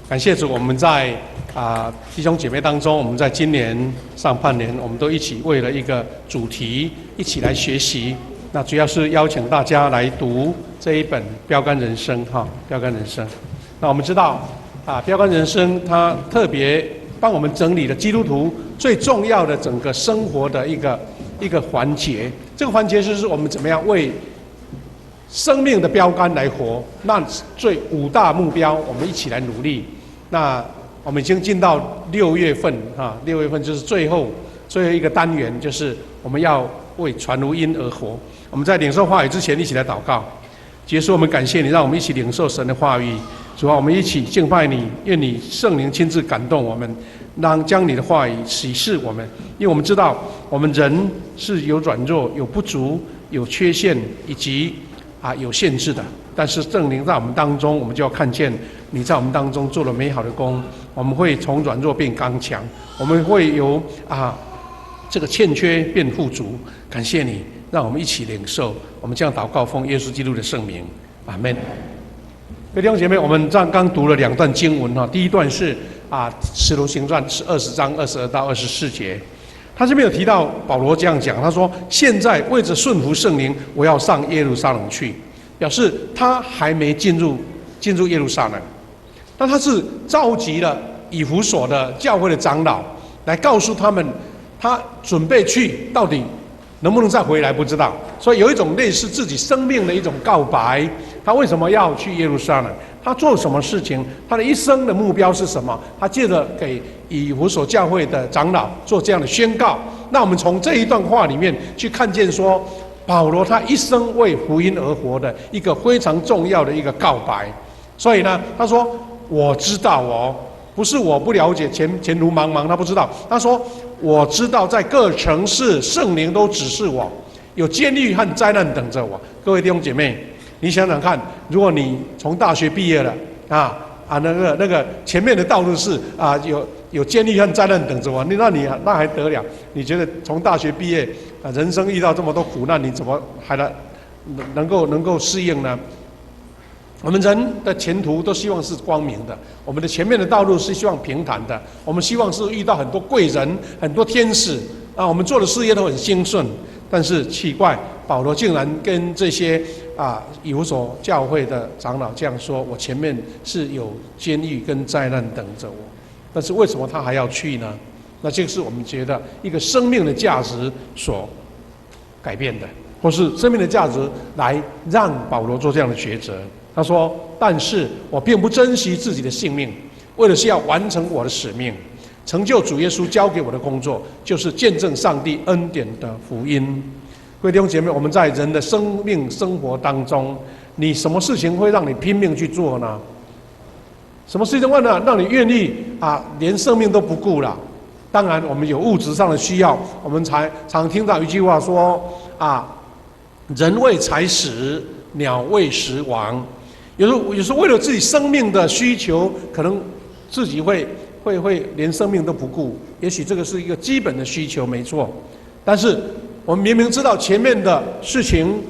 感谢主，我们在弟兄姐妹当中，我们在今年上半年，我们都一起为了一个主题一起来学习。那主要是邀请大家来读这一本《标杆人生》哈，《标杆人生》。那我们知道《标杆人生》它特别帮我们整理了基督徒最重要的整个生活的一个环节。这个环节就是我们怎么样为生命的标杆来活，那最5大目标，我们一起来努力。那我们已经进到6月份，6月份就是最后一个单元，就是我们要为传福音而活。我们在领受话语之前，一起来祷告。结束，我们感谢你，让我们一起领受神的话语。主啊，我们一起敬拜你，愿你圣灵亲自感动我们，将你的话语启示我们。因为我们知道，我们人是有软弱、有不足、有缺陷，以及有限制的。但是圣灵在我们当中，我们就要看见你在我们当中做了美好的工。我们会从软弱变刚强，我们会由这个欠缺变富足。感谢你，让我们一起领受。我们这样祷告，奉耶稣基督的圣名，阿们。各位弟兄姐妹，我们刚读了2段经文哈。第一段是使徒行传20章22到24节。他这边有提到保罗这样讲，他说：“现在为着顺服圣灵，我要上耶路撒冷去。”表示他还没进入耶路撒冷，但他是召集了以弗所的教会的长老来告诉他们，他准备去，到底能不能再回来不知道。所以有一种类似自己生命的一种告白。他为什么要去耶路撒冷？他做什么事情？他的一生的目标是什么？他借着给以弗所教会的长老做这样的宣告。那我们从这一段话里面去看见说，保罗他一生为福音而活的一个非常重要的一个告白。所以呢，他说：“我知道哦，不是我不了解，前途茫茫，他不知道。他说我知道，在各城市圣灵都指示我，有监狱和灾难等着我。”各位弟兄姐妹，你想想看，如果你从大学毕业了那个前面的道路是有监狱和灾难等着我，那还得了？你觉得从大学毕业人生遇到这么多苦难，你怎么还能够适应呢？我们人的前途都希望是光明的，我们的前面的道路是希望平坦的，我们希望是遇到很多贵人、很多天使我们做的事业都很兴顺。但是奇怪，保罗竟然跟这些以弗所教会的长老这样说：“我前面是有监狱跟灾难等着我。”但是为什么他还要去呢？那这个是我们觉得一个生命的价值所改变的，或是生命的价值来让保罗做这样的抉择。他说：“但是我并不珍惜自己的性命，为的是要完成我的使命，成就主耶稣交给我的工作，就是见证上帝恩典的福音。”各位弟兄姐妹，我们在人的生命生活当中，你什么事情会让你拼命去做呢？什么事情会让你愿意连生命都不顾了？当然，我们有物质上的需要，我们常听到一句话说人为财死，鸟为食亡。有时候为了自己生命的需求，可能自己会连生命都不顾。也许这个是一个基本的需求，没错。但是我们明明知道前面的事情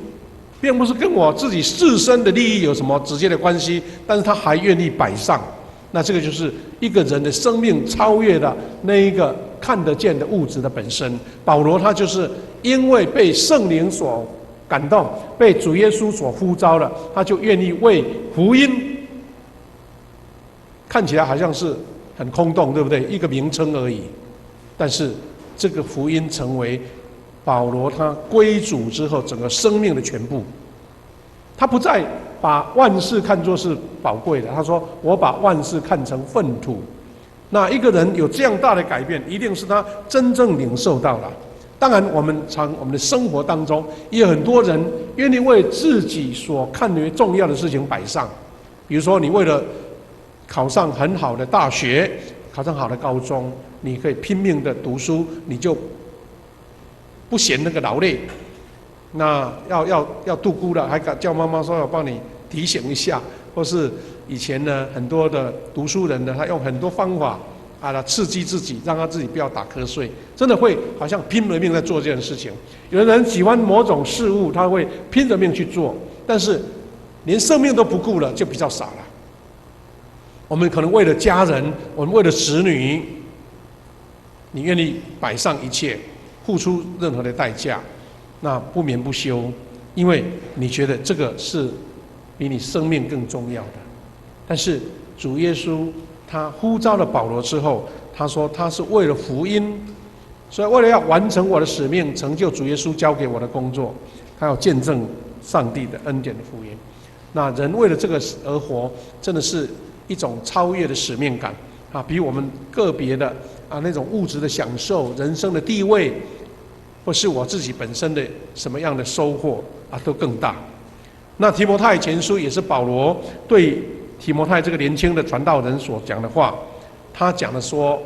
并不是跟我自己自身的利益有什么直接的关系，但是他还愿意摆上。那这个就是一个人的生命超越了那一个看得见的物质的本身。保罗他就是因为被圣灵所感动，被主耶稣所呼召了，他就愿意为福音，看起来好像是很空洞，对不对？一个名称而已。但是这个福音成为保罗他归主之后整个生命的全部。他不再把万事看作是宝贵的，他说：“我把万事看成粪土。”那一个人有这样大的改变，一定是他真正领受到了。当然，我们的生活当中也有很多人愿意为自己所看为重要的事情摆上。比如说，你为了考上很好的大学，考上好的高中，你可以拼命的读书，你就不嫌那个劳累。那要度孤了，还敢叫妈妈说要帮你提醒一下，或是以前呢，很多的读书人呢，他用很多方法来刺激自己，让他自己不要打瞌睡，真的会好像拼了命在做这件事情。有的人喜欢某种事物，他会拼着命去做，但是连生命都不顾了，就比较傻了。我们可能为了家人，我们为了子女，你愿意摆上一切，付出任何的代价，那不眠不休，因为你觉得这个是比你生命更重要的。但是主耶稣他呼召了保罗之后，他说他是为了福音，所以为了要完成我的使命，成就主耶稣交给我的工作，他要见证上帝的恩典的福音。那人为了这个而活，真的是一种超越的使命感啊，比我们个别的那种物质的享受、人生的地位，或是我自己本身的什么样的收获都更大。那提摩太前书也是保罗对提摩太这个年轻的传道人所讲的话，他讲的说，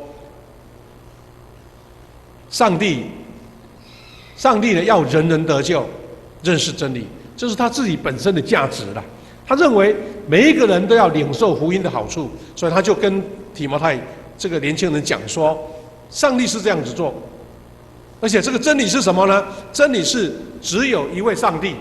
上帝呢要人人得救，认识真理，这是他自己本身的价值了。他认为每一个人都要领受福音的好处，所以他就跟提摩太这个年轻人讲说，上帝是这样子做，而且这个真理是什么呢？真理是只有一位上帝，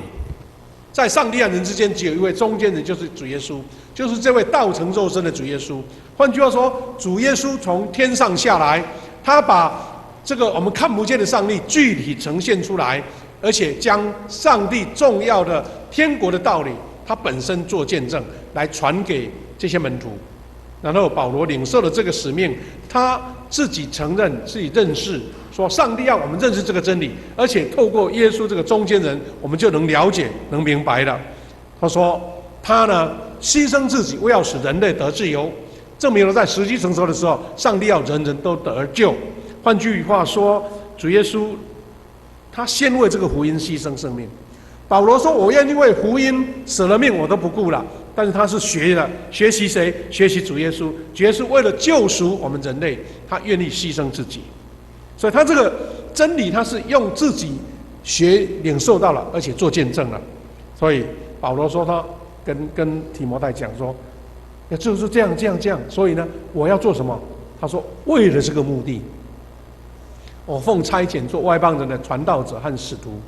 在上帝和人之间只有一位中间人，就是主耶稣，就是这位道成肉身的主耶稣。换句话说，主耶稣从天上下来，他把这个我们看不见的上帝具体呈现出来，而且将上帝重要的天国的道理，他本身做见证，来传给这些门徒。然后保罗领受了这个使命，他自己承认、自己认识，说上帝要我们认识这个真理，而且透过耶稣这个中间人，我们就能了解、能明白了。他说他呢牺牲自己，为要使人类得自由，证明了在时机成熟的时候，上帝要人人都得救。换句话说，主耶稣他先为这个福音牺牲生命。保罗说：“我愿意为福音舍了命，我都不顾了。”但是他是学习谁？学习主耶稣。主耶稣为了救赎我们人类，他愿意牺牲自己。所以他这个真理，他是用自己领受到了，而且做见证了。所以保罗说他跟提摩太讲说，就是这样。所以呢，我要做什么？他说为了这个目的，我奉差遣做外邦人的传道者和使徒。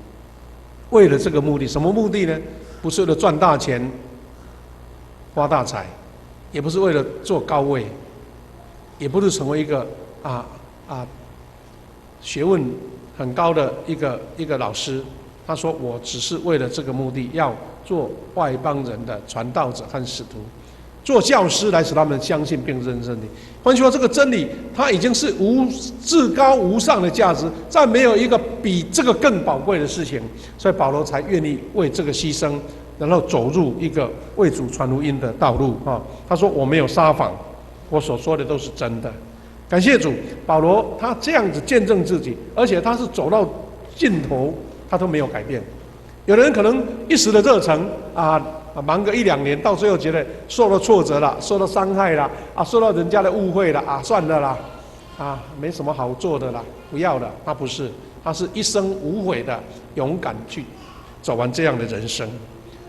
为了这个目的，什么目的呢？不是为了赚大钱、发大财，也不是为了做高位，也不是成为一个学问很高的一个老师。他说：“我只是为了这个目的，要做外邦人的传道者和使徒，做教师来使他们相信并认识真理。”换句话说，这个真理它已经是至高无上的价值，再没有一个比这个更宝贵的事情，所以保罗才愿意为这个牺牲，然后走入一个为主传福音的道路啊。他说：“我没有撒谎，我所说的都是真的。”感谢主，保罗他这样子见证自己，而且他是走到尽头，他都没有改变。有的人可能一时的热忱忙个1-2年，到最后觉得受到挫折了，受到伤害了受到人家的误会了算了啦没什么好做的啦，不要了。他不是，他是一生无悔的勇敢去走完这样的人生。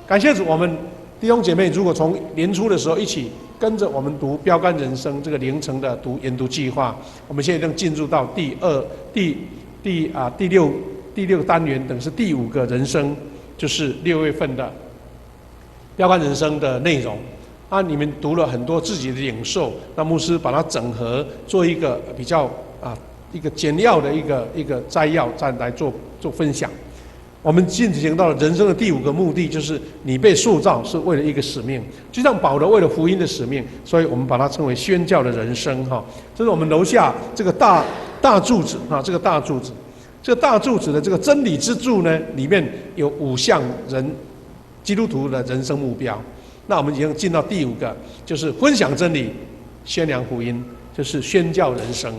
感谢主，我们弟兄姐妹如果从年初的时候一起跟着我们读标杆人生这个凌晨的研读计划，我们现在已经进入到第六单元，等于是第5个人生，就是6月份的标杆人生的内容你们读了很多自己的领受，那牧师把它整合做一个比较一个简要的一个摘要，再来做分享。我们进行到了人生的第5个目的，就是你被塑造是为了一个使命，就像保罗为了福音的使命，所以我们把它称为宣教的人生这是我们楼下这个大柱子这个大柱子，这个大柱子的这个真理之柱呢，里面有5项基督徒的人生目标。那我们已经进到第5个，就是分享真理、宣扬福音，就是宣教人生。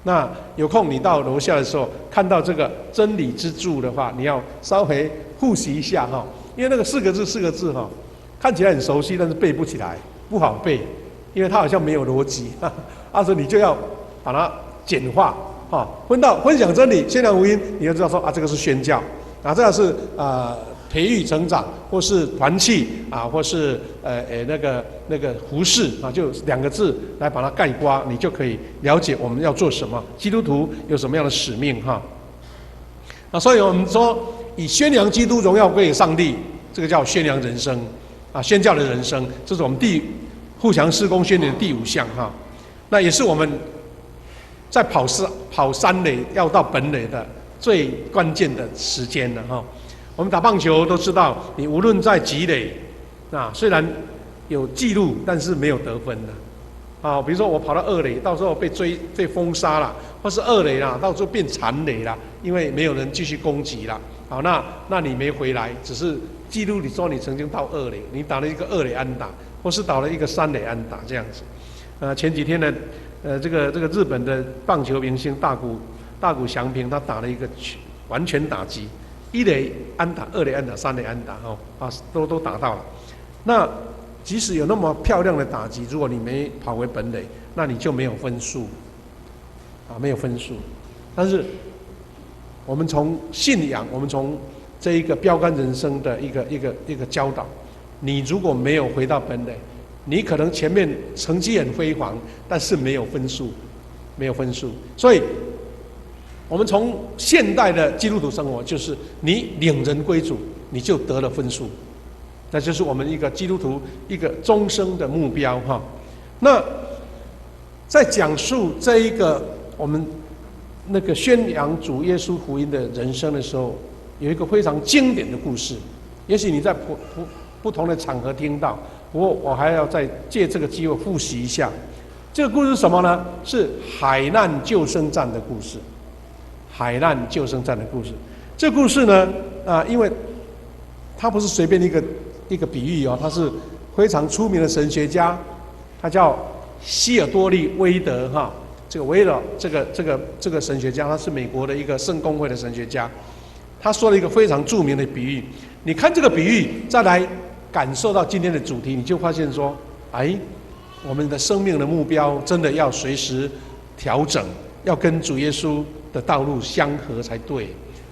那有空你到楼下的时候，看到这个真理之柱的话，你要稍微复习一下因为那个4个字看起来很熟悉，但是背不起来，不好背，因为它好像没有逻辑所以你就要把它简化分享真理、宣扬福音，你就知道说这个是宣教这个是培育成长，或是团契或是那个服事就2个字来把它概括，你就可以了解我们要做什么，基督徒有什么样的使命所以我们说以宣扬基督荣耀归给上帝，这个叫宣扬人生宣教的人生，这是我们第富强事工宣言的第5项哈，那也是我们在跑3垒要到本垒的最关键的时间了哈。我们打棒球都知道，你无论在几垒，虽然有记录，但是没有得分的。比如说我跑到2垒，到时候被封杀了，或是2垒啦，到时候变残垒啦，因为没有人继续攻击了。好，那你没回来，只是记录你说你曾经到2垒，你打了一个2垒安打，或是打了一个3垒安打这样子。前几天呢，这个日本的棒球明星大谷翔平，他打了一个完全打击，1垒安打、2垒安打、3垒安打，都打到了。那即使有那么漂亮的打击，如果你没跑回本垒，那你就没有分数，没有分数。但是我们从信仰，我们从这一个标杆人生的一个教导，你如果没有回到本垒，你可能前面成绩很辉煌，但是没有分数，没有分数。所以，我们从现代的基督徒生活，就是你领人归主，你就得了分数。那就是我们一个基督徒一个终生的目标哈。那在讲述这一个我们那个宣扬主耶稣福音的人生的时候，有一个非常经典的故事。也许你在不同的场合听到，不过我还要再借这个机会复习一下。这个故事是什么呢？是海难救生站的故事。海难救生站的故事。这个故事呢，因为它不是随便一个比喻哦，他是非常出名的神学家，他叫希尔多利威德哈。这个威德这个神学家，他是美国的一个圣公会的神学家，他说了一个非常著名的比喻。你看这个比喻，再来感受到今天的主题，你就发现说，我们的生命的目标真的要随时调整，要跟主耶稣的道路相合才对。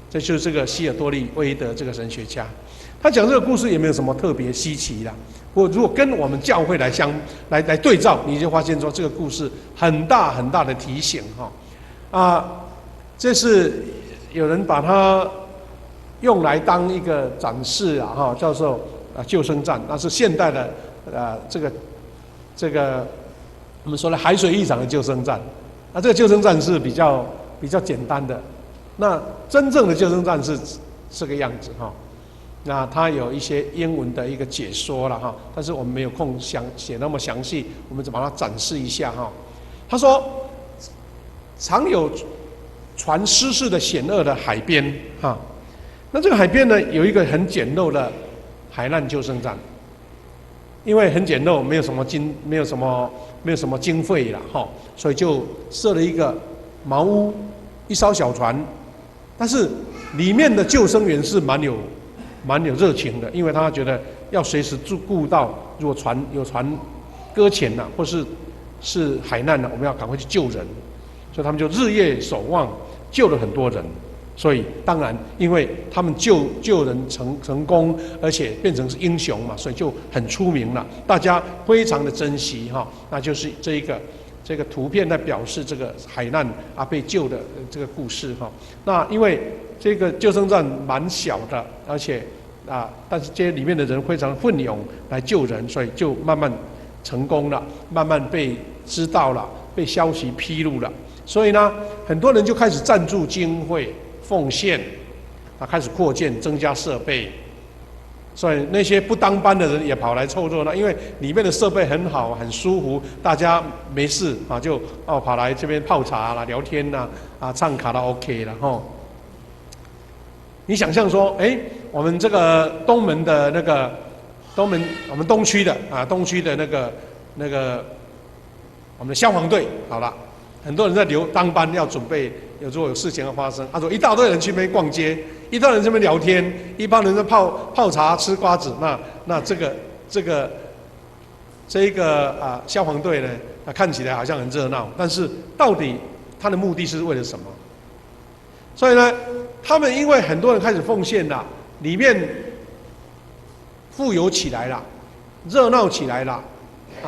这就是这个希尔多利威德这个神学家。他讲这个故事也没有什么特别稀奇啦。如果跟我们教会来对照，你就发现说这个故事很大很大的提醒哈。这是有人把它用来当一个展示哈，叫做救生站，那是现代的这个我们说的海水浴场的救生站。这个救生站是比较简单的，那真正的救生站是这个样子哈。那它有一些英文的一个解说了哈，但是我们没有空写那么详细，我们只把它展示一下哈。他说，常有船失事的险恶的海边哈，那这个海边呢有一个很简陋的海难救生站，因为很简陋，没有什么经费了哈，所以就设了一个茅屋，一艘小船，但是里面的救生员是蛮有热情的，因为他觉得要随时顾到，如果有船搁浅了，或是海难了，我们要赶快去救人，所以他们就日夜守望，救了很多人。所以当然，因为他们救人成功，而且变成是英雄嘛，所以就很出名了，大家非常的珍惜哈。那就是这个图片在表示这个海难被救的这个故事哈。那因为这个救生站蛮小的，而且但是这些里面的人非常奋勇来救人，所以就慢慢成功了，慢慢被知道了，被消息披露了。所以呢，很多人就开始赞助经费、奉献，开始扩建、增加设备。所以那些不当班的人也跑来凑热闹，因为里面的设备很好、很舒服，大家没事就跑来这边泡茶啦、聊天啦、唱卡拉 OK 啦吼。你想象说，我们这个东门的那个我们东区的那个我们的消防队，好了，很多人在当班要准备，如果有事情要发生，他说一大堆人去那边逛街，一大堆人这边聊天，一帮人在泡茶吃瓜子，那这个消防队呢，它看起来好像很热闹，但是到底它的目的是为了什么？所以呢，他们因为很多人开始奉献了，里面富有起来了，热闹起来了，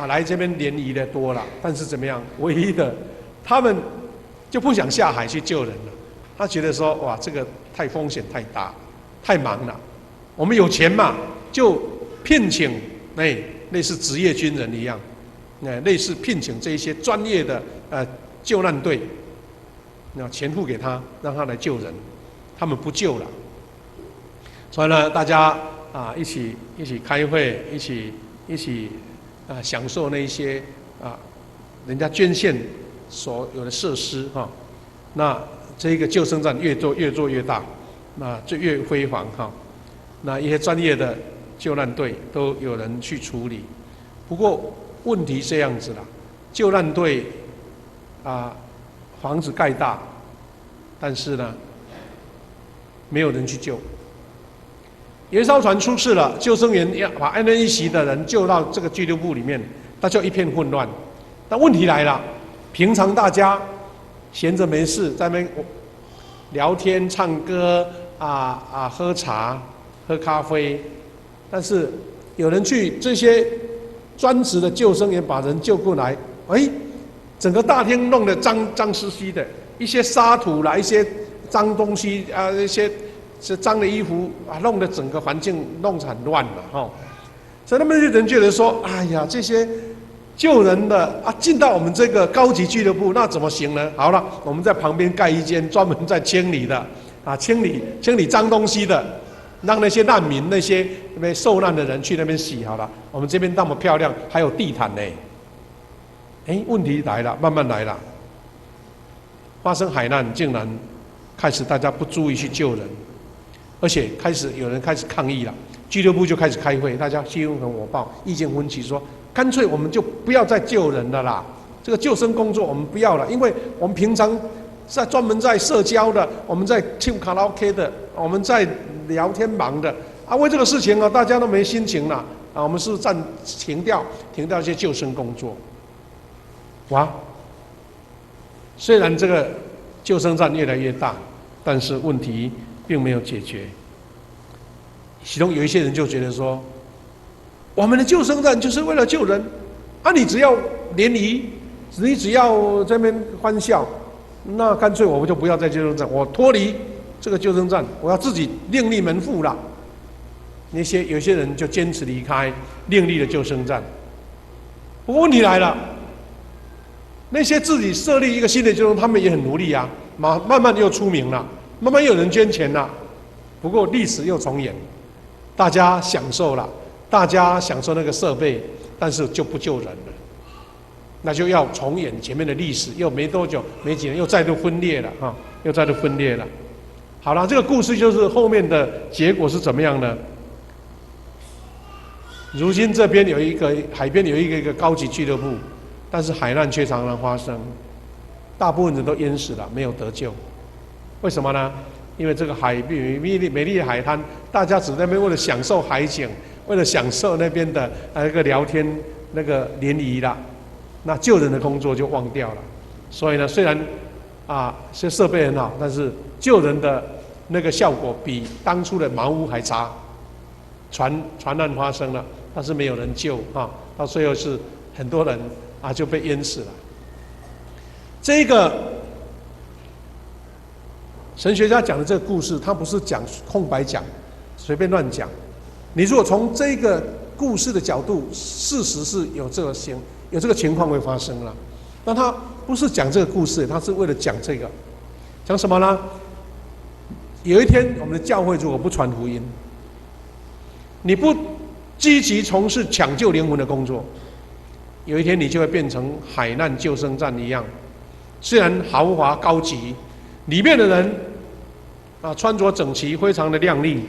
来这边联谊的多了。但是怎么样？唯一的，他们就不想下海去救人了。他觉得说，哇，这个太风险太大，太忙了。我们有钱嘛，就聘请类似职业军人一样，类似聘请这一些专业的救难队，那钱付给他，让他来救人，他们不救了。所以呢，大家一起开会，一起享受那一些人家捐献所有的设施哈。那这个救生站越做越大，那就越辉煌哈。那一些专业的救难队都有人去处理。不过问题是这样子啦，救难队房子盖大，但是呢没有人去救。有一艘船出事了，救生员要把安一席的人救到这个俱乐部里面，那就一片混乱。但问题来了，平常大家闲着没事在那边聊天、唱歌喝茶、喝咖啡，但是有人去这些专职的救生员把人救过来，整个大厅弄得脏兮兮的，一些沙土啦，一些脏东西一些是脏的衣服弄得整个环境弄得很乱了所以他们就人觉得说，哎呀，这些救人的进到我们这个高级俱乐部，那怎么行呢？好了，我们在旁边盖一间专门在清理的清理脏东西的，让那些难民、那些受难的人去那边洗好了。我们这边那么漂亮，还有地毯呢。问题来了，慢慢来了。发生海难，竟然开始大家不注意去救人，而且有人开始抗议了。俱乐部就开始开会，大家气氛很火爆，意见分歧，说干脆我们就不要再救人了啦。这个救生工作我们不要了，因为我们平常专门在社交的，我们在唱卡拉 OK 的，我们在聊天忙的为这个事情大家都没心情了我们是停掉一些救生工作。虽然这个救生站越来越大，但是问题并没有解决。其中有一些人就觉得说，我们的救生站就是为了救人你只要联谊，你只要在那边欢笑，那干脆我们就不要在救生站，我脱离这个救生站，我要自己另立门户了。有些人就坚持离开，另立了救生站。不过问题来了，那些自己设立一个新的救生，他们也很努力慢慢又出名了，慢慢又有人捐钱了。不过历史又重演，大家享受了，大家享受那个设备，但是就不救人了，那就要重演前面的历史，又没多久，没几年又再度分裂了又再度分裂了。好了，这个故事就是后面的结果是怎么样呢？如今这边海边有一个高级俱乐部，但是海难却常常发生，大部分人都淹死了，没有得救。为什么呢？因为这个美丽的海滩，大家只在那边为了享受海景，为了享受那边的那个聊天、那个联谊啦，那救人的工作就忘掉了。所以呢，虽然这设备很好，但是救人的那个效果比当初的茅屋还差。船难发生了，但是没有人救到最后是很多人就被淹死了。这个神学家讲的这个故事，他不是讲空白讲，随便乱讲。你如果从这个故事的角度，事实是有这个情况会发生了。但他不是讲这个故事，他是为了讲这个，讲什么呢？有一天，我们的教会如果不传福音，你不积极从事抢救灵魂的工作，有一天你就会变成海难救生站一样，虽然豪华高级，里面的人穿着整齐，非常的亮丽，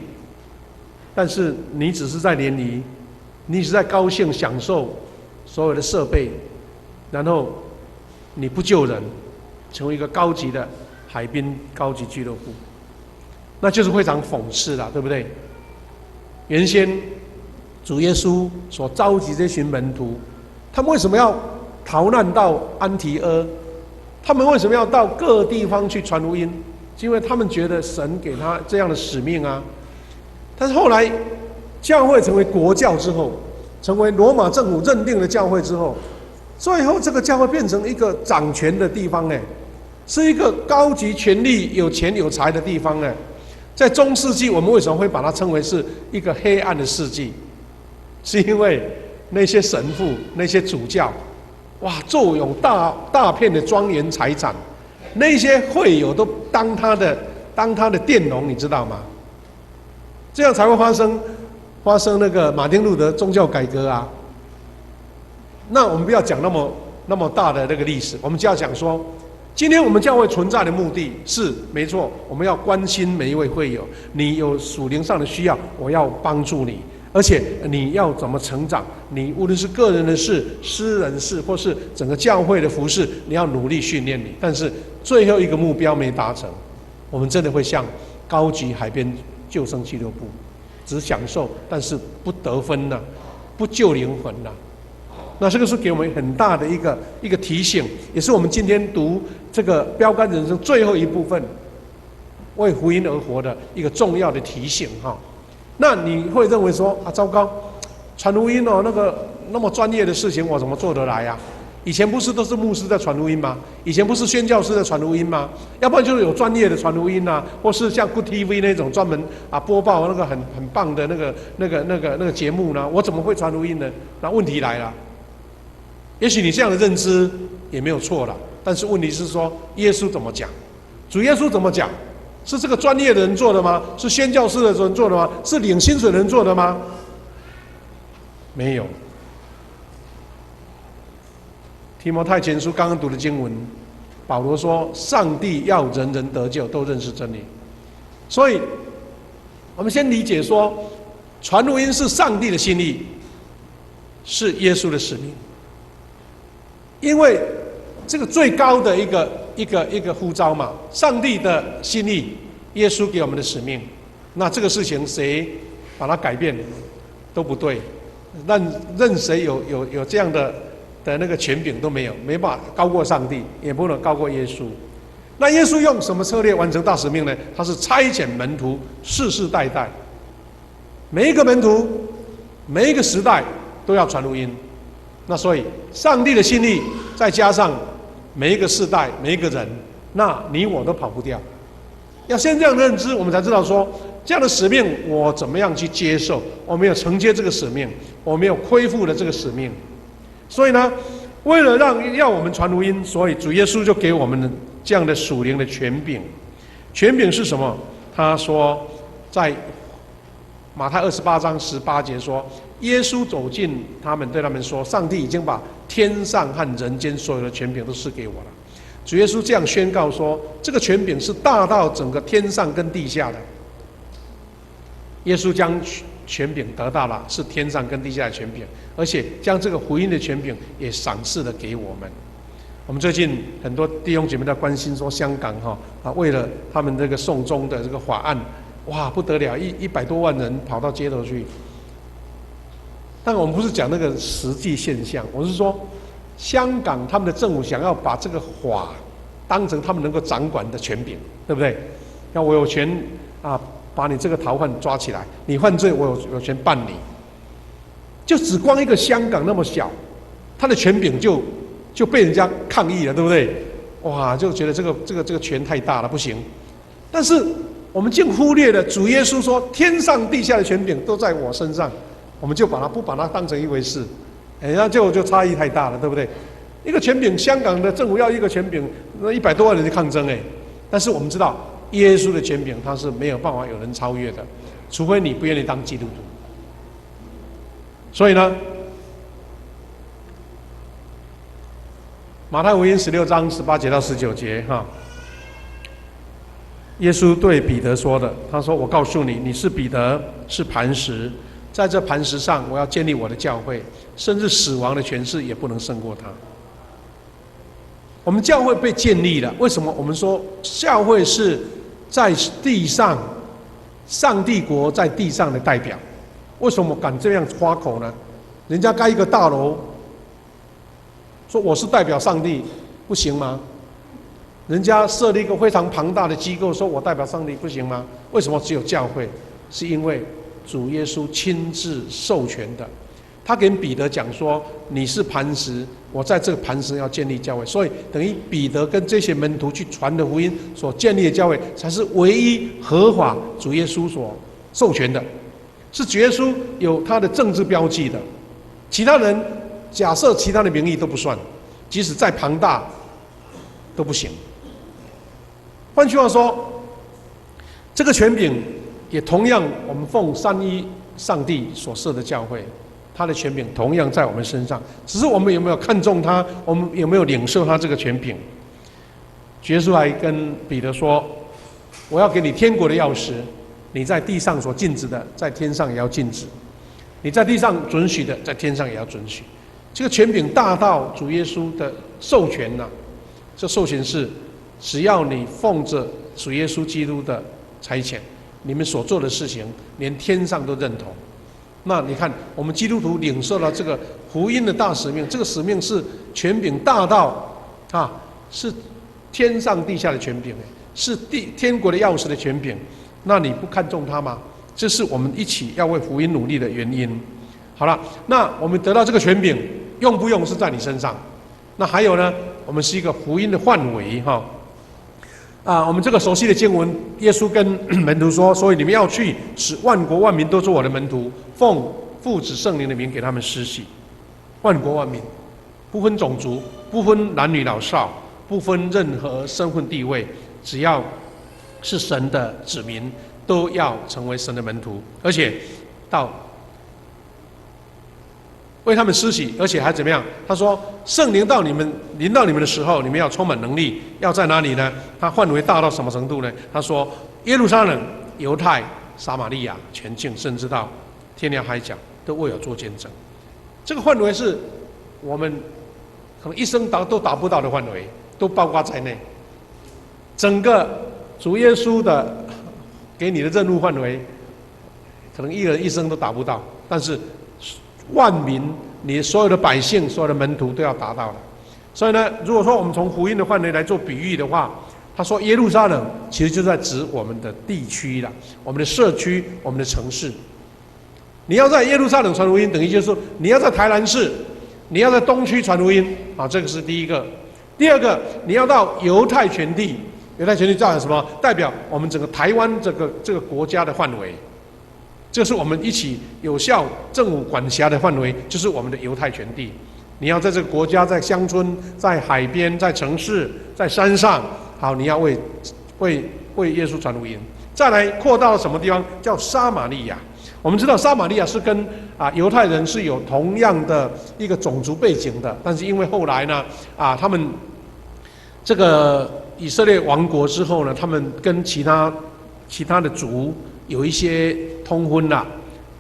但是你只是在联谊，你只是在高兴享受所有的设备，然后你不救人，成为一个高级的海滨高级俱乐部，那就是非常讽刺了，对不对？原先主耶稣所召集这群门徒，他们为什么要逃难到安提阿？他们为什么要到各地方去传福音？因为他们觉得神给他这样的使命但是后来教会成为国教之后，成为罗马政府认定的教会之后，最后这个教会变成一个掌权的地方是一个高级权力、有钱有财的地方在中世纪，我们为什么会把它称为是一个黑暗的世纪？是因为那些神父、那些主教，他们哇，坐拥大片的庄园财产，那些会友都当他的佃农，你知道吗？这样才会发生那个马丁路德宗教改革啊。那我们不要讲那么大的那个历史，我们就要讲说，今天我们教会存在的目的是没错，我们要关心每一位会友，你有属灵上的需要，我要帮助你，而且你要怎么成长，你无论是个人的事、私人事，或是整个教会的服事，你要努力训练你。但是最后一个目标没达成，我们真的会像高级海边救生俱乐部，只享受，但是不得分呐，不救灵魂呐。那这个是给我们很大的一个提醒，也是我们今天读这个标杆人生最后一部分，为福音而活的一个重要的提醒哈。那你会认为说啊，糟糕，传福音哦，那么专业的事情我怎么做得来呀？以前不是都是牧师在传福音吗？以前不是宣教师在传福音吗？要不然就是有专业的传福音啊，或是像 Good TV 那种专门播报那个很棒的那个节目呢？我怎么会传福音呢？那问题来了。也许你这样的认知也没有错了，但是问题是说，耶稣怎么讲？主耶稣怎么讲？是这个专业的人做的吗？是宣教师的人做的吗？是领薪水的人做的吗？没有。提摩太前书刚刚读的经文，保罗说：“上帝要人人得救，都认识真理。”所以，我们先理解说，传福音是上帝的心意，是耶稣的使命。因为这个最高的一个呼召嘛，上帝的心意，耶稣给我们的使命，那这个事情谁把它改变都不对，任谁有这样的那个权柄都没有，没办法高过上帝，也不能高过耶稣。那耶稣用什么策略完成大使命呢？他是差遣门徒，世世代代，每一个门徒，每一个时代都要传福音。那所以，上帝的心意再加上每一个世代、每一个人，那你我都跑不掉。要先这样认知，我们才知道说，这样的使命我怎么样去接受？我没有承接这个使命，我没有恢复了这个使命。所以呢，为了要我们传福音，所以主耶稣就给我们这样的属灵的权柄。权柄是什么？他说，在马太28章18节说，耶稣走近他们，对他们说：“上帝已经把天上和人间所有的权柄都赐给我了。”主耶稣这样宣告说：“这个权柄是大到整个天上跟地下的。”耶稣将权柄得到了，是天上跟地下的权柄，而且将这个福音的权柄也赏赐了给我们。我们最近很多弟兄姐妹在关心说，香港为了他们这个送中的这个法案，哇，不得了，100多万人跑到街头去。但我们不是讲那个实际现象，我是说，香港他们的政府想要把这个法当成他们能够掌管的权柄，对不对？那我有权把你这个逃犯抓起来，你犯罪我有权办理。就只光一个香港那么小，他的权柄就被人家抗议了，对不对？哇，就觉得这个权太大了，不行。但是我们竟忽略了主耶稣说，天上地下的权柄都在我身上。我们就不把它当成一回事，那就差异太大了，对不对？一个权柄，香港的政府要一个权柄，那100多万人去抗争但是我们知道，耶稣的权柄他是没有办法有人超越的，除非你不愿意当基督徒。所以呢，马太福音16章18节到19节耶稣对彼得说的，他说：“我告诉你，你是彼得，是磐石。在这磐石上，我要建立我的教会，甚至死亡的权势也不能胜过它。”我们教会被建立了，为什么？我们说教会是在地上，上帝国在地上的代表。为什么敢这样夸口呢？人家盖一个大楼，说我是代表上帝，不行吗？人家设立一个非常庞大的机构，说我代表上帝，不行吗？为什么只有教会？是因为主耶稣亲自授权的，他给彼得讲说：“你是磐石，我在这个磐石要建立教会。”所以等于彼得跟这些门徒去传的福音所建立的教会，才是唯一合法主耶稣所授权的，是主耶稣有他的政治标记的。其他人假设其他的名义都不算，即使再庞大都不行。换句话说，这个权柄也同样，我们奉三一上帝所设的教会，他的权柄同样在我们身上，只是我们有没有看重他，我们有没有领受他这个权柄。耶稣还跟彼得说：“我要给你天国的钥匙，你在地上所禁止的，在天上也要禁止；你在地上准许的，在天上也要准许。”这个权柄大到主耶稣的授权呐，这授权是只要你奉着主耶稣基督的差遣，你们所做的事情，连天上都认同。那你看，我们基督徒领受了这个福音的大使命，这个使命是权柄大到是天上地下的权柄，是天国的钥匙的权柄。那你不看重它吗？这是我们一起要为福音努力的原因。好了，那我们得到这个权柄，用不用是在你身上。那还有呢，我们是一个福音的范围我们这个熟悉的经文，耶稣跟门徒说：“所以你们要去，使万国万民都做我的门徒，奉父子圣灵的名给他们施洗。”万国万民，不分种族，不分男女老少，不分任何身份地位，只要是神的子民，都要成为神的门徒，而且为他们施洗，而且还怎么样？他说：“圣灵临到你们的时候，你们要充满能力。要在哪里呢？他范围大到什么程度呢？他说：耶路撒冷、犹太、撒玛利亚、全境，甚至到天涯海角，都为我做见证。”这个范围是我们可能一生都达不到的范围，都包括在内。整个主耶稣的给你的任务范围，可能一人一生都达不到，但是万民，你所有的百姓、所有的门徒都要达到了。所以呢，如果说我们从福音的范围来做比喻的话，他说耶路撒冷其实就在指我们的地区了，我们的社区、我们的城市。你要在耶路撒冷传福音，等于就是说你要在台南市，你要在东区传福音这个是第一个。第二个，你要到犹太全地，犹太全地代表什么？代表我们整个台湾这个国家的范围。这是我们一起有效政府管辖的范围，就是我们的犹太全地。你要在这个国家，在乡村、在海边、在城市、在山上，好，你要为耶稣传福音。再来扩到什么地方？叫撒玛利亚。我们知道撒玛利亚是跟犹太人是有同样的一个种族背景的，但是因为后来呢他们这个以色列亡国之后呢，他们跟其他的族有一些通婚啦，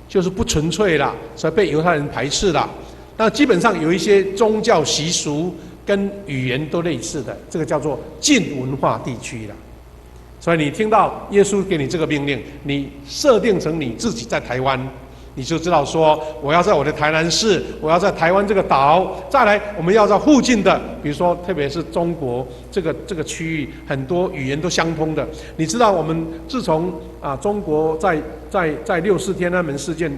就是不纯粹啦，所以被犹太人排斥啦。那基本上有一些宗教习俗跟语言都类似的，这个叫做近文化地区啦。所以你听到耶稣给你这个命令，你设定成你自己在台湾，你就知道说，我要在我的台南市，我要在台湾这个岛。再来，我们要在附近的，比如说特别是中国这个区域，很多语言都相通的。你知道我们自从中国在6·4天安门事件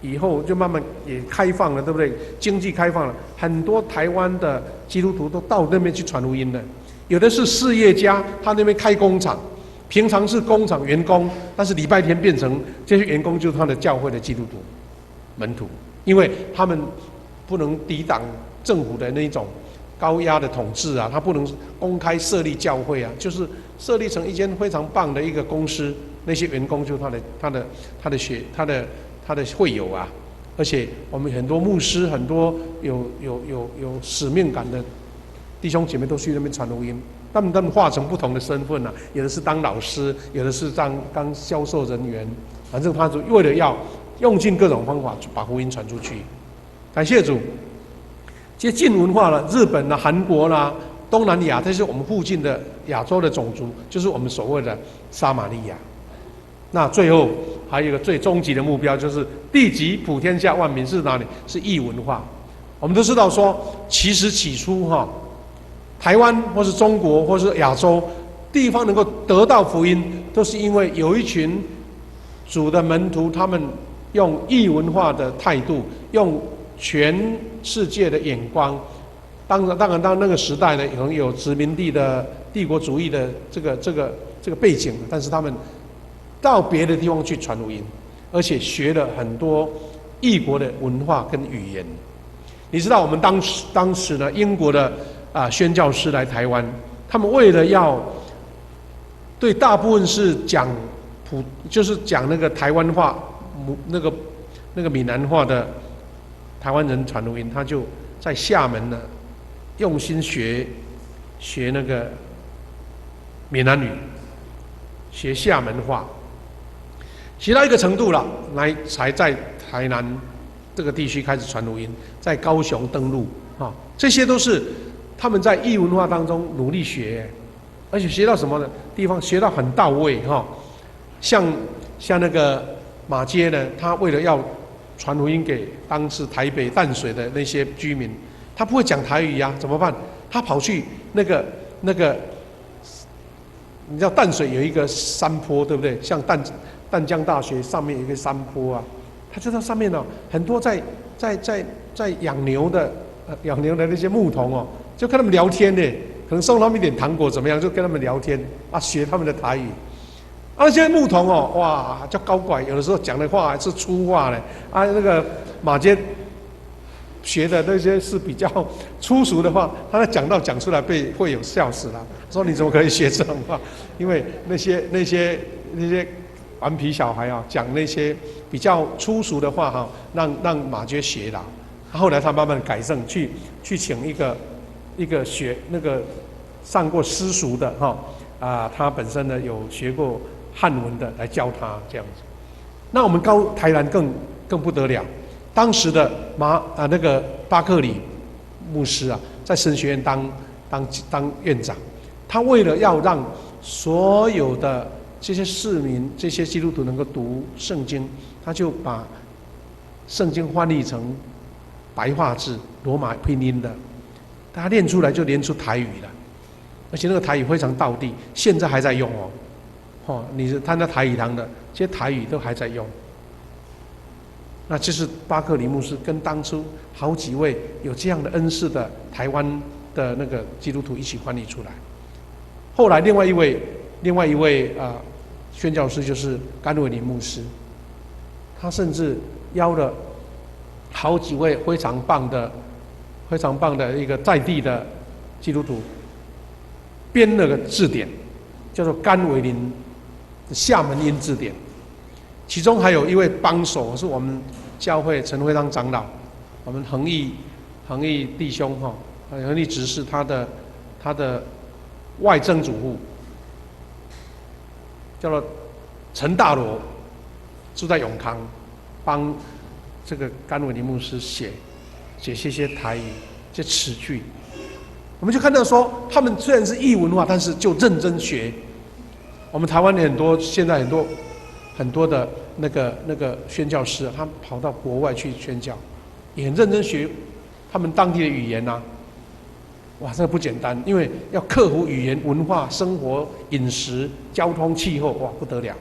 以后，就慢慢也开放了，对不对？经济开放了，很多台湾的基督徒都到那边去传福音了。有的是事业家，他那边开工厂，平常是工厂员工，但是礼拜天变成这些员工就是他的教会的基督徒门徒，因为他们不能抵挡政府的那种高压的统治他不能公开设立教会就是设立成一间非常棒的一个公司，那些员工就是他的会友而且我们很多牧师，很多有使命感的弟兄姐妹都去那边传福音，他们化成不同的身份有的是当老师，有的是当销售人员，反正他就为了要用尽各种方法把福音传出去。感谢主，这些近文化了，日本韩国东南亚，这是我们附近的亚洲的种族，就是我们所谓的撒玛利亚。那最后还有一个最终极的目标，就是地极普天下万民是哪里？是异文化。我们都知道说，其实起初台湾或是中国或是亚洲地方能够得到福音，都是因为有一群主的门徒，他们用异文化的态度，用全世界的眼光。当然那个时代呢，可能有殖民地的帝国主义的这个背景，但是他们到别的地方去传福音，而且学了很多异国的文化跟语言。你知道我们当时呢，英国的宣教师来台湾，他们为了要对大部分是就是讲那个台湾话，那个闽南话的台湾人传福音，他就在厦门呢用心学那个闽南语，学厦门话，学到一个程度了，才在台南这个地区开始传福音，在高雄登陆这些都是他们在异文化当中努力学，而且学到什么的地方，学到很到位像那个马街呢，他为了要传福音给当时台北淡水的那些居民，他不会讲台语呀，怎么办？他跑去那个，你知道淡水有一个山坡，对不对？像淡江大学上面有一个山坡啊，他就在上面很多在养牛的那些牧童就跟他们聊天呢，可能送他们一点糖果怎么样，就跟他们聊天学他们的台语。那些牧童哇，叫高拐，有的时候讲的话还是粗话呢。那个马街学的那些是比较粗俗的话，他讲出来会有笑死了。说你怎么可以学这种话？因为那些顽皮小孩讲那些比较粗俗的话让马街学了。后来他慢慢改正，去请一个学那个上过私塾的他本身呢有学过汉文的来教他这样子。那我们台南更不得了，当时的那个巴克里牧师在神学院当院长，他为了要让所有的这些市民、这些基督徒能够读圣经，他就把圣经翻译成白话字、罗马拼音的，他念出来就念出台语了，而且那个台语非常道地，现在还在用你是他那台语堂的，这些台语都还在用。那这是巴克里牧师跟当初好几位有这样的恩赐的台湾的那个基督徒一起翻译出来。后来另外一位宣教师就是甘伟林牧师，他甚至邀了好几位非常棒的一个在地的基督徒，编了个字典，叫做甘伟林厦门音字典。其中还有一位帮手是我们教会陈辉章长老，我们恒毅弟兄恒毅执事他的外曾祖父叫做陈大罗，住在永康，帮这个甘伟林牧师写些台语这词句。我们就看到说，他们虽然是异文化，但是就认真学。我们台湾现在很多的那个宣教师他跑到国外去宣教，也很认真学他们当地的语言哇，这个不简单，因为要克服语言、文化、生活、饮食、交通、气候，哇，不得了。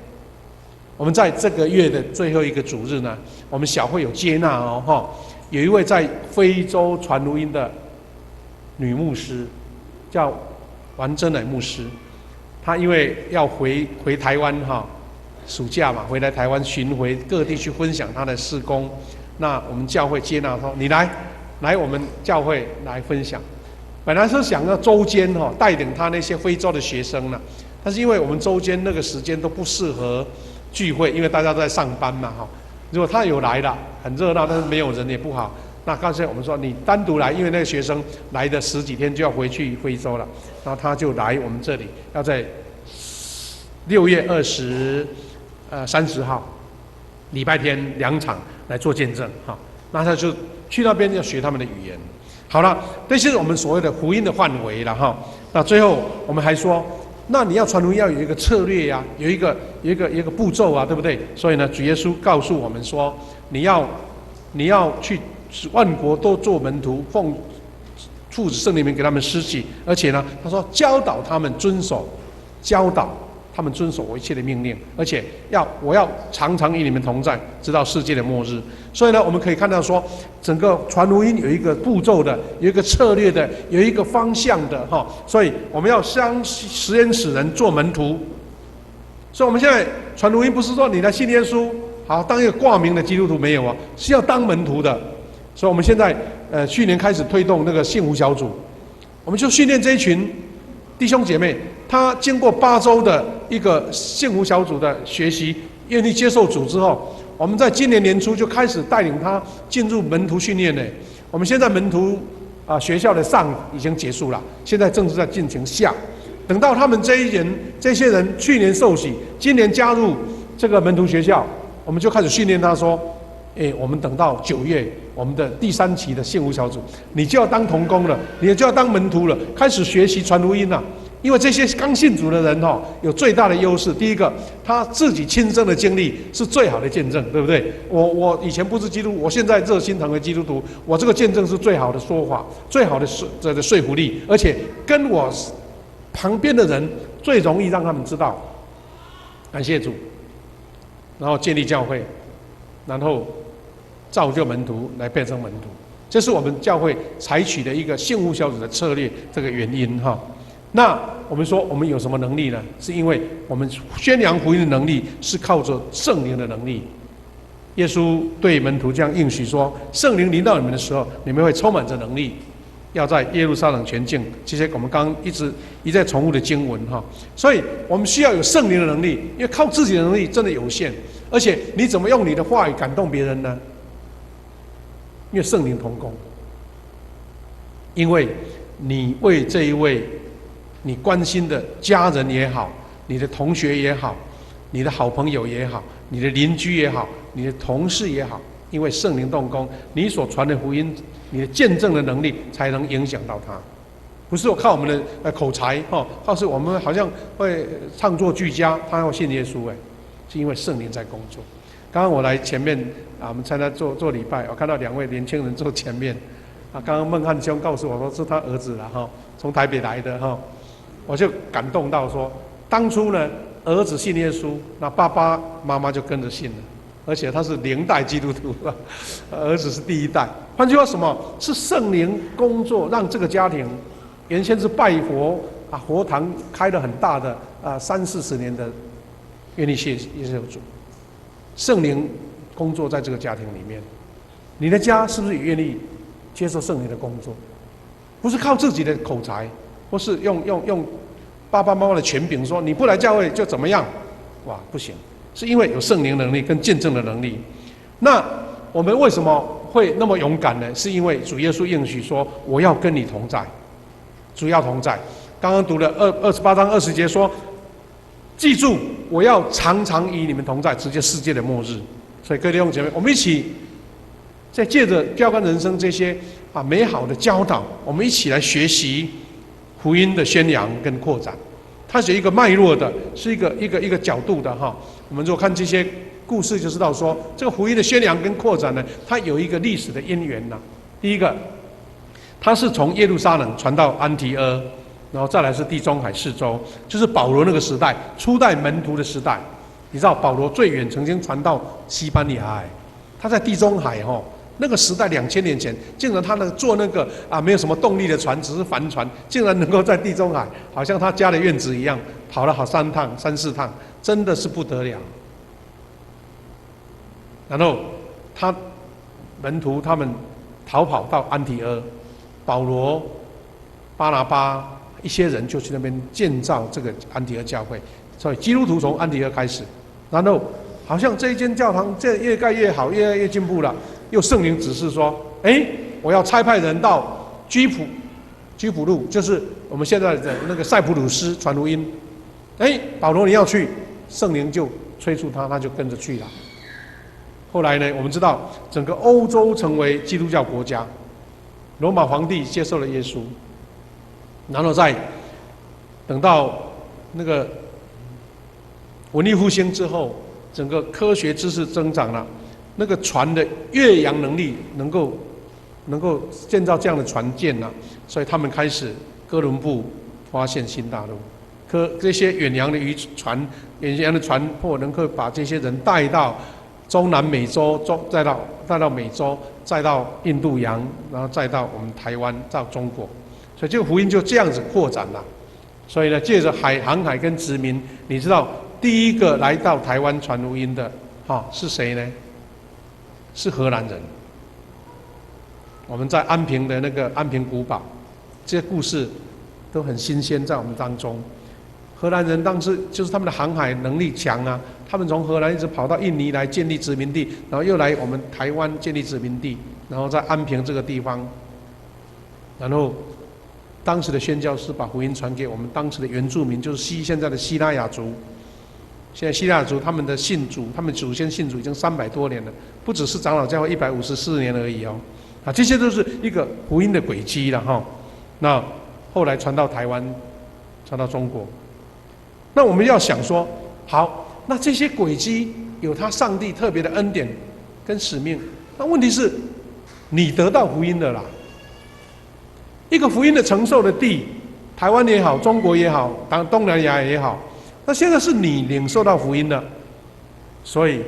我们在这个月的最后一个主日呢，我们小会有接纳有一位在非洲传福音的女牧师，叫王珍乃牧师，她因为要回台湾暑假嘛，回来台湾巡回各地去分享她的事工。那我们教会接纳说，你来我们教会来分享。本来是想要周间带领他那些非洲的学生呢，但是因为我们周间那个时间都不适合聚会，因为大家都在上班嘛如果他有来了，很热闹，但是没有人也不好。那刚才我们说你单独来，因为那个学生来的10几天就要回去非洲了，然后他就来我们这里，要在6月30号礼拜天2场来做见证那他就去那边要学他们的语言。好了，这是我们所谓的福音的范围了那最后我们还说，那你要传福音要有一个策略呀，有一个步骤对不对？所以呢，主耶稣告诉我们说，你要去使万国都做门徒，奉父子圣灵名给他们施洗，而且呢，他说教导他们遵守我一切的命令，而且我要常常与你们同在，直到世界的末日。所以呢，我们可以看到说，整个传福音有一个步骤的，有一个策略的，有一个方向的所以我们要实验使人做门徒。所以我们现在传福音不是说你来信耶稣，好当一个挂名的基督徒，没有是要当门徒的。所以我们现在去年开始推动那个幸福小组，我们就训练这一群弟兄姐妹，他经过8周的一个幸福小组的学习，愿意接受主之后，我们在今年年初就开始带领他进入门徒训练呢。我们现在门徒学校的上已经结束了，现在正是在进行下。等到他们这些人去年受洗，今年加入这个门徒学校，我们就开始训练他说：我们等到9月，我们的第3期的幸福小组，你就要当同工了，你就要当门徒了，开始学习传福音了。因为这些刚信主的人有最大的优势。第一个，他自己亲身的经历是最好的见证，对不对？我以前不是基督徒，我现在热心成为基督徒，我这个见证是最好的说法，最好的说服力，而且跟我旁边的人最容易让他们知道，感谢主，然后建立教会，然后造就门徒来变成门徒，这是我们教会采取的一个幸福小组的策略，这个原因哈。那我们说我们有什么能力呢？是因为我们宣扬福音的能力是靠着圣灵的能力。耶稣对门徒这样应许说：圣灵临到你们的时候，你们会充满着能力，要在耶路撒冷全境。这些我们刚刚一再重复的经文哈。所以我们需要有圣灵的能力，因为靠自己的能力真的有限，而且你怎么用你的话语感动别人呢？因为圣灵同工，因为你为这一位你关心的家人也好，你的同学也好，你的好朋友也好，你的邻居也好，你的同事也好，因为圣灵动工，你所传的福音，你的见证的能力才能影响到他。不是我靠我们的口才或是我们好像会唱作俱佳，他要信耶稣是因为圣灵在工作。刚刚我来前面我们参加做礼拜，我看到2位年轻人坐前面刚刚孟汉兄告诉我说是他儿子了从台北来的我就感动到说，当初呢，儿子信耶稣，那爸爸妈妈就跟着信了，而且他是0代基督徒，儿子是第1代。换句话什么？是圣灵工作，让这个家庭原先是拜佛佛堂开了很大的30-40年的，愿意接受主。圣灵工作在这个家庭里面，你的家是不是也愿意接受圣灵的工作？不是靠自己的口才。或是用爸爸妈妈的权柄说你不来教会就怎么样，哇，不行，是因为有圣灵能力跟见证的能力。那我们为什么会那么勇敢呢？是因为主耶稣应许说我要跟你同在，主要同在。刚刚读了28章20节说，记住我要常常与你们同在，直接世界的末日。所以各位弟兄姐妹，我们一起在借着标杆人生这些美好的教导，我们一起来学习福音的宣扬跟扩展。它是一个脉络的，是一个角度的我们如果看这些故事就知道说，这个福音的宣扬跟扩展呢，它有一个历史的因缘第一个，它是从耶路撒冷传到安提阿，然后再来是地中海4州，就是保罗那个时代，初代门徒的时代。你知道保罗最远曾经传到西班牙他在地中海那个时代2000年前，竟然他坐那个没有什么动力的船，只是帆船，竟然能够在地中海，好像他家的院子一样，跑了好3趟、3-4趟，真的是不得了。然后门徒他们逃跑到安提阿，保罗、巴拿巴一些人就去那边建造这个安提阿教会，所以基督徒从安提阿开始，然后好像这一间教堂这越盖越好，越来越进步了。又圣灵指示说，我要差派人到居普路，就是我们现在的那个塞浦路斯传福音。保罗你要去，圣灵就催促他，他就跟着去了。后来呢，我们知道整个欧洲成为基督教国家，罗马皇帝接受了耶稣，然后再等到那个文艺复兴之后，整个科学知识增长了。那个船的越洋能力能够建造这样的船舰所以他们开始哥伦布发现新大陆，这些远洋的远洋的船舶能够把这些人带到中南美洲，再到美洲，再到印度洋，然后再到我们台湾，到中国，所以这个福音就这样子扩展了。所以呢，借着航海跟殖民，你知道第一个来到台湾传福音的是谁呢？是荷兰人。我们在安平的那个安平古堡，这些故事都很新鲜在我们当中。荷兰人当时就是他们的航海能力强啊，他们从荷兰一直跑到印尼来建立殖民地，然后又来我们台湾建立殖民地，然后在安平这个地方，然后当时的宣教师把福音传给我们当时的原住民，就是现在的西拉雅族。现在西拉雅族他们的信主，他们祖先信主已经300多年了，不只是长老教会154年而已哦。啊，这些都是一个福音的轨迹了哈。那后来传到台湾，传到中国。那我们要想说，好，那这些轨迹有他上帝特别的恩典跟使命。那问题是，你得到福音了啦。一个福音的承受的地，台湾也好，中国也好，东南亚也好，那现在是你领受到福音了，所以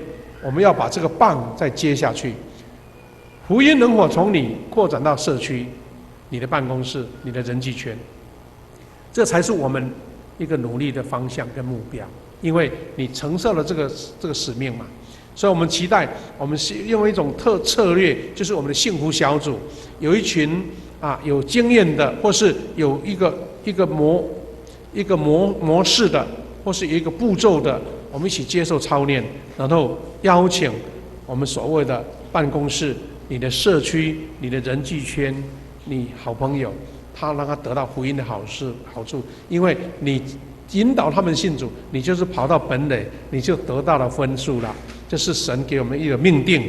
我们要把这个棒再接下去。福音能否从你扩展到社区、你的办公室、你的人际圈？这才是我们一个努力的方向跟目标，因为你承受了这个使命嘛。所以我们期待，我们用一种策略，就是我们的幸福小组，有一群有经验的，或是有一个模式的，或是有一个步骤的，我们一起接受操练，然后邀请我们所谓的办公室、你的社区、你的人际圈、你好朋友，让他得到福音的好处，因为你引导他们信主，你就是跑到本垒，你就得到了分数了。这是神给我们一个命定，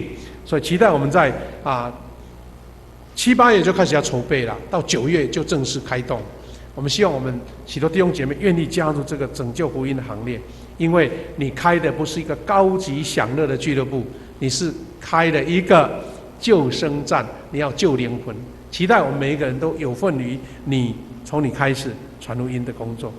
所以期待我们在7、8月就开始要筹备了，到9月就正式开动。我们希望我们许多弟兄姐妹愿意加入这个拯救福音的行列，因为你开的不是一个高级享乐的俱乐部，你是开了一个救生站，你要救灵魂。期待我们每一个人都有份于你从你开始传福音的工作。